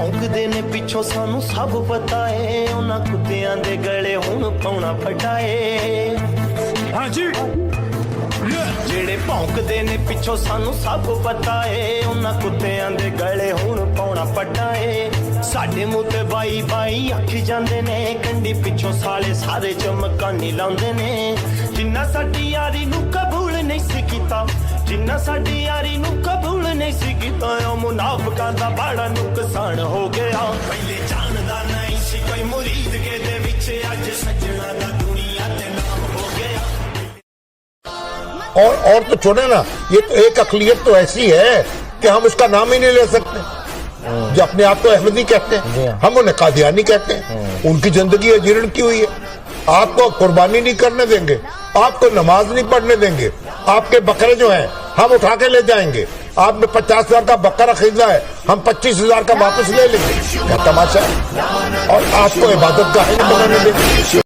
ਭੌਂਕਦੇ ਨੇ ਪਿੱਛੋਂ ਸਾਨੂੰ ਸਭ ਪਤਾ ਏ ਉਹਨਾਂ ਕੁੱਤਿਆਂ ਦੇ ਗਲੇ ਹੁਣ ਪਾਉਣਾ ਫਟਾਏ ਹਾਂਜੀ ਜਿਹੜੇ ਭੌਂਕਦੇ ਨੇ ਪਿੱਛੋਂ ਸਾਨੂੰ ਸਭ ਪਤਾ ਏ ਉਹਨਾਂ ਕੁੱਤਿਆਂ ਦੇ ਗਲੇ ਹੁਣ ਪਾਉਣਾ ਫਟਾਏ ਸਾਡੇ ਮੂੰਹ ਤੇ ਬਾਈ ਬਾਈ ਅੱਖ ਜਾਂਦੇ ਨੇ ਕੰਡੀ ਪਿੱਛੋਂ ਸਾਲੇ ਸਾਰੇ ਚਮਕਾਨੀ ਲਾਉਂਦੇ ਨੇ ਜਿੰਨਾ ਸਾਡੀ ਯਾਰੀ ਨੂੰ ਕਬੂਲ ਨਹੀਂ ਸੀ ਕੀਤਾ ਜਿੰਨਾ ਸਾਡੀ ਯਾਰੀ ਨੂੰ ਕਬੂਲ ਨਹੀਂ ਸੀ ਕੀਤਾ ਉਹ ਮੁਨਾਫਕਾਂ ਦਾ ਬੜਾ ਨੁਕਸਾਨ ਹੋ ਗਿਆ ਪਹਿਲੇ ਜਾਣਦਾ ਨਹੀਂ ਸੀ ਕੋਈ ਮੁਰੀਦ ਕੇ ਦੇ ਵਿੱਚ ਅੱਜ ਸੱਜਣਾ ਦਾ ਦੁਨੀਆ ਤੇ ਨਾਮ ਹੋ ਗਿਆ और तो छोड़े ना, ये तो एक अकलियत तो ऐसी है कि हम उसका नाम ही नहीं ले सकते। जो अपने आप को अहमदी कहते हैं, हम उन्हें कादियानी कहते हैं। उनकी जिंदगी अजीर्ण की हुई है। आपको कुर्बानी नहीं करने देंगे, आपको नमाज नहीं पढ़ने देंगे, आपके बकरे जो हैं हम उठा के ले जाएंगे। आपने 50,000 का बकरा खरीदा है, हम 25,000 का वापस ले लेंगे। क्या तमाशा है। और आपको इबादत गाह नहीं बनाने देंगे।